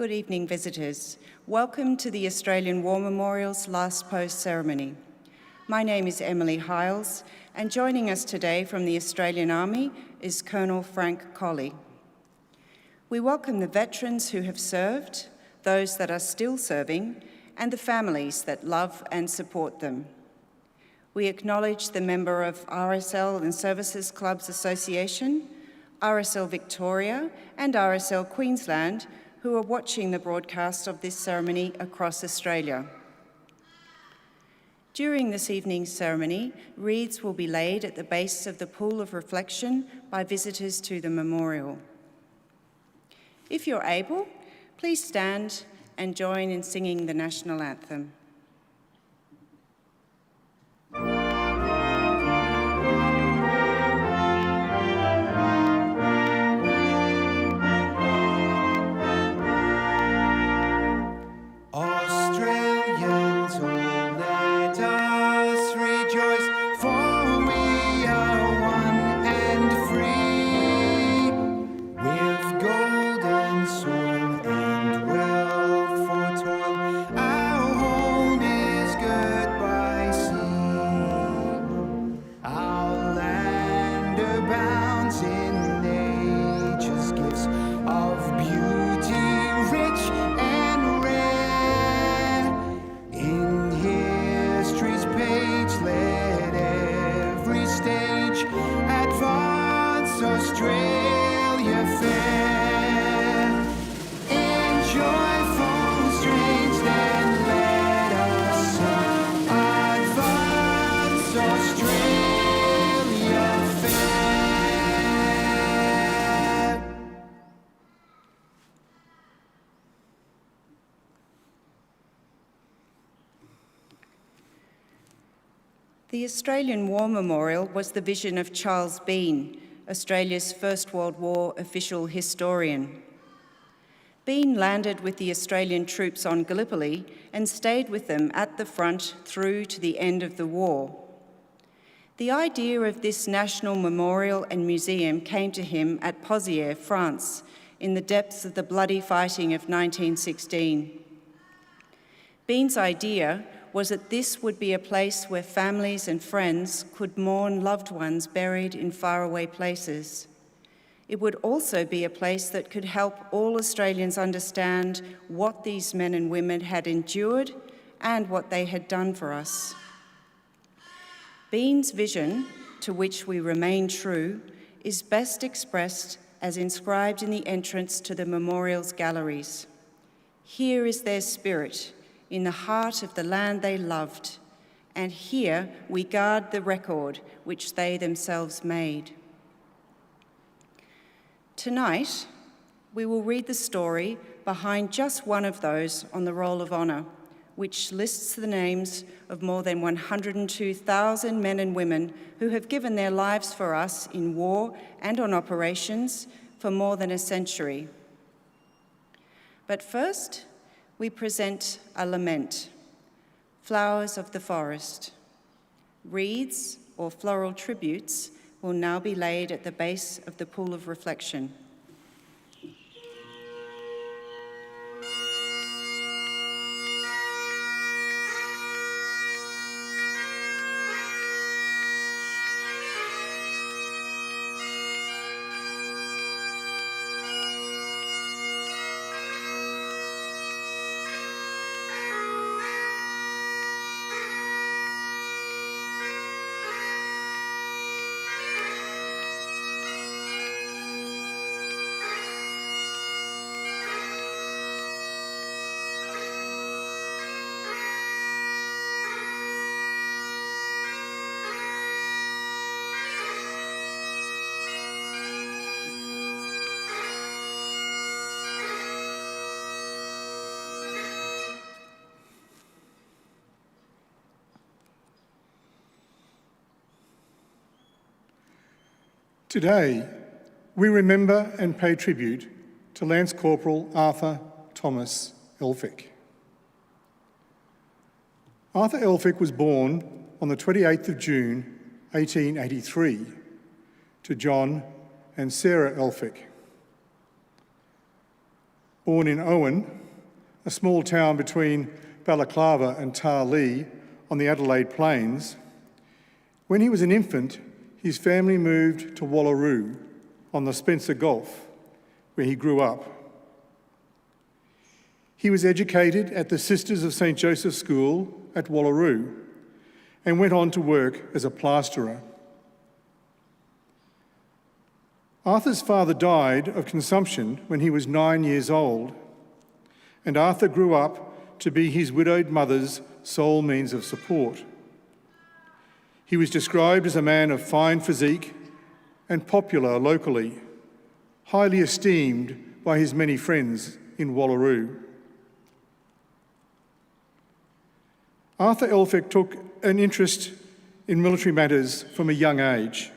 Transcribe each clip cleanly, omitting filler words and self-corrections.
Good evening, visitors. Welcome to the Australian War Memorial's Last Post ceremony. My name is Emily Hiles, and joining us today from the Australian Army is Colonel Frank Colley. We welcome the veterans who have served, those that are still serving, and the families that love and support them. We acknowledge the member of RSL Services Clubs Association, RSL Victoria, and RSL Queensland who are watching the broadcast of this ceremony across Australia. During this evening's ceremony, wreaths will be laid at the base of the pool of reflection by visitors to the memorial. If you're able, please stand and join in singing the national anthem. The Australian War Memorial was the vision of Charles Bean, Australia's First World War official historian. Bean landed with the Australian troops on Gallipoli and stayed with them at the front through to the end of the war. The idea of this national memorial and museum came to him at Pozières, France, in the depths of the bloody fighting of 1916. Bean's idea was that this would be a place where families and friends could mourn loved ones buried in faraway places. It would also be a place that could help all Australians understand what these men and women had endured and what they had done for us. Bean's vision, to which we remain true, is best expressed as inscribed in the entrance to the memorial's galleries. Here is their spirit, in the heart of the land they loved, and here we guard the record which they themselves made. Tonight, we will read the story behind just one of those on the Roll of Honour, which lists the names of more than 102,000 men and women who have given their lives for us in war and on operations for more than a century. But first, we present a lament, Flowers of the Forest. Wreaths or floral tributes will now be laid at the base of the pool of reflection. Today, we remember and pay tribute to Lance Corporal Arthur Thomas Elphick. Arthur Elphick was born on the 28th of June 1883 to John and Sarah Elphick. Born in Owen, a small town between Balaclava and Tarlee on the Adelaide Plains, when he was an infant, his family moved to Wallaroo on the Spencer Gulf, where he grew up. He was educated at the Sisters of St. Joseph's School at Wallaroo and went on to work as a plasterer. Arthur's father died of consumption when he was 9 years old, and Arthur grew up to be his widowed mother's sole means of support. He was described as a man of fine physique and popular locally, highly esteemed by his many friends in Wallaroo. Arthur Elphick took an interest in military matters from a young age,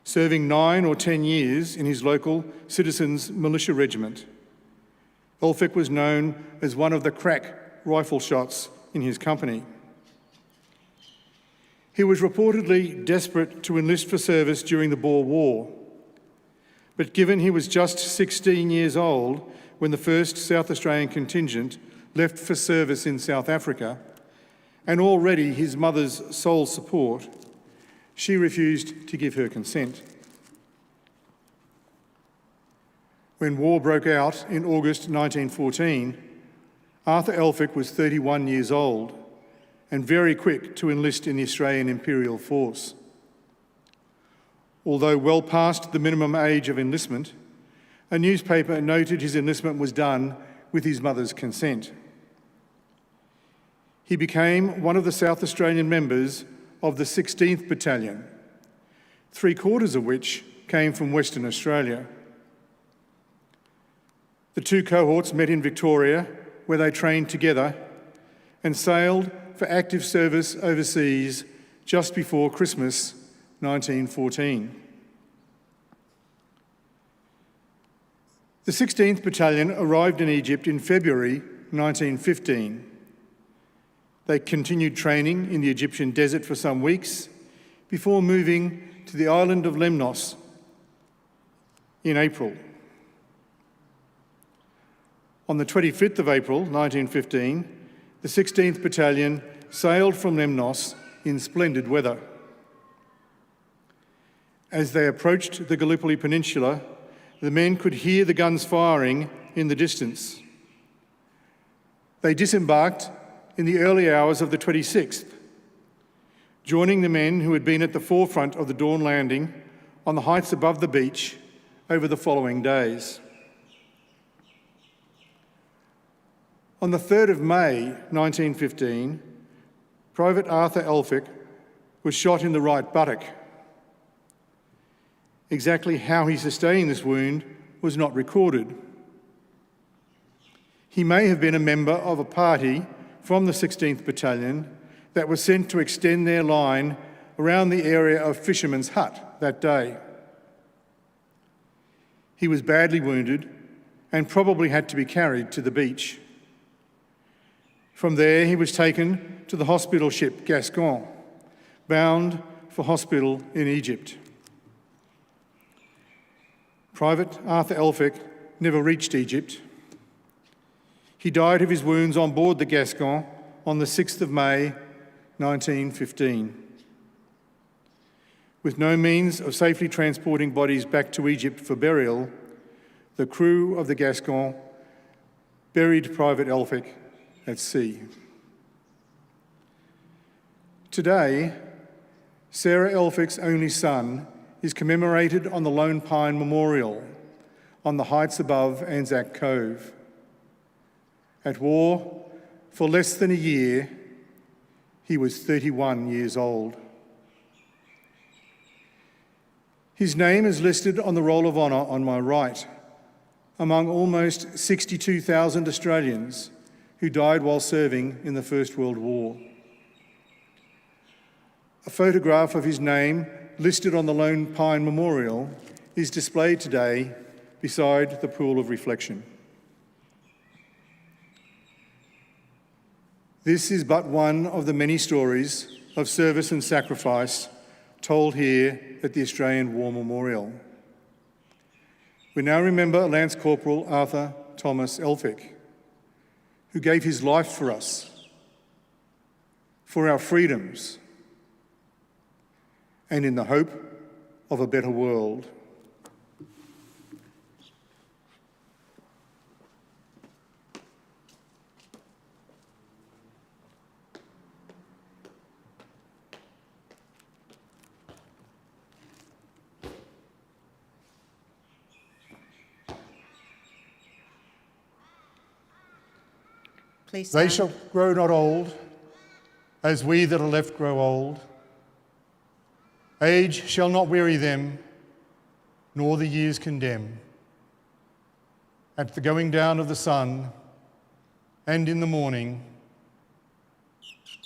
serving 9 or 10 years in his local citizens' militia regiment. Elphick was known as one of the crack rifle shots in his company. He was reportedly desperate to enlist for service during the Boer War, but given he was just 16 years old when the first South Australian contingent left for service in South Africa, and already his mother's sole support, she refused to give her consent. When war broke out in August 1914, Arthur Elphick was 31 years old and very quick to enlist in the Australian Imperial Force. Although well past the minimum age of enlistment, a newspaper noted his enlistment was done with his mother's consent. He became one of the South Australian members of the 16th Battalion, 3/4 of which came from Western Australia. The two cohorts met in Victoria, where they trained together and sailed for active service overseas just before Christmas 1914. The 16th Battalion arrived in Egypt in February 1915. They continued training in the Egyptian desert for some weeks before moving to the island of Lemnos in April. On the 25th of April 1915, the 16th Battalion sailed from Lemnos in splendid weather. As they approached the Gallipoli Peninsula, the men could hear the guns firing in the distance. They disembarked in the early hours of the 26th, joining the men who had been at the forefront of the dawn landing on the heights above the beach over the following days. On the 3rd of May 1915, Private Arthur Elphick was shot in the right buttock. Exactly how he sustained this wound was not recorded. He may have been a member of a party from the 16th Battalion that was sent to extend their line around the area of Fisherman's Hut that day. He was badly wounded and probably had to be carried to the beach. From there, he was taken to the hospital ship Gascon, bound for hospital in Egypt. Private Arthur Elphick never reached Egypt. He died of his wounds on board the Gascon on the 6th of May 1915. With no means of safely transporting bodies back to Egypt for burial, the crew of the Gascon buried Private Elphick at sea. Today, Sarah Elphick's only son is commemorated on the Lone Pine Memorial on the heights above Anzac Cove. At war, for less than a year, he was 31 years old. His name is listed on the Roll of Honour on my right, among almost 62,000 Australians who died while serving in the First World War. A photograph of his name listed on the Lone Pine Memorial is displayed today beside the pool of reflection. This is but one of the many stories of service and sacrifice told here at the Australian War Memorial. We now remember Lance Corporal Arthur Thomas Elphick, who gave his life for us, for our freedoms, and in the hope of a better world. Please They stand. shall grow not old, as we that are left grow old. Age shall not weary them, nor the years condemn. At the going down of the sun, and in the morning,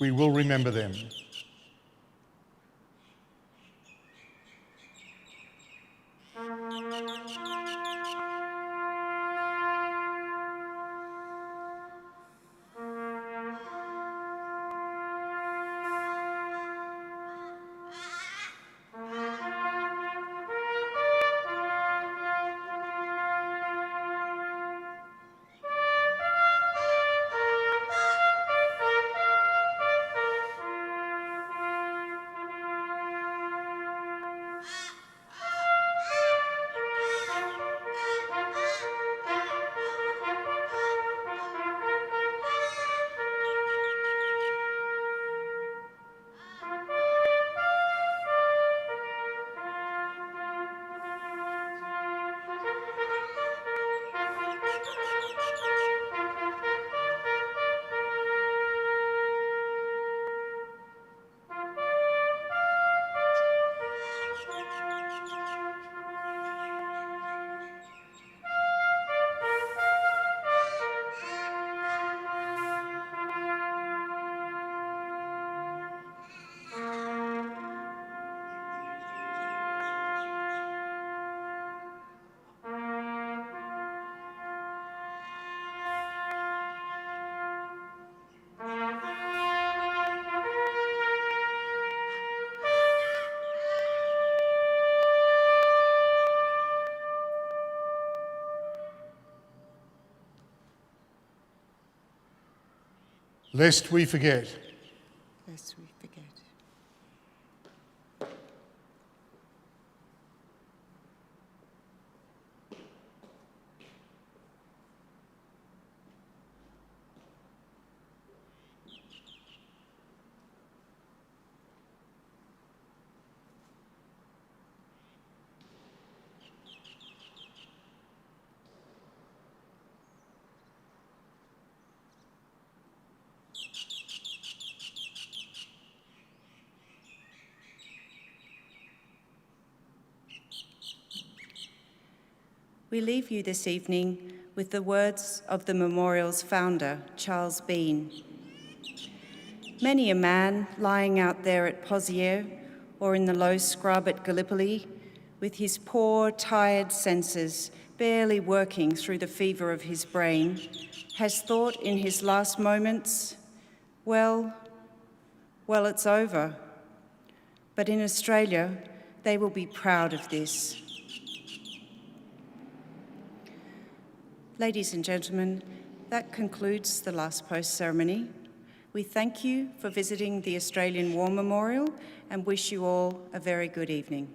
we will remember them. Lest we forget. Lest we forget. We leave you this evening with the words of the memorial's founder, Charles Bean. Many a man lying out there at Pozières or in the low scrub at Gallipoli, with his poor, tired senses barely working through the fever of his brain, has thought in his last moments, well, it's over. But in Australia, they will be proud of this. Ladies and gentlemen, that concludes the last post ceremony. We thank you for visiting the Australian War Memorial and wish you all a very good evening.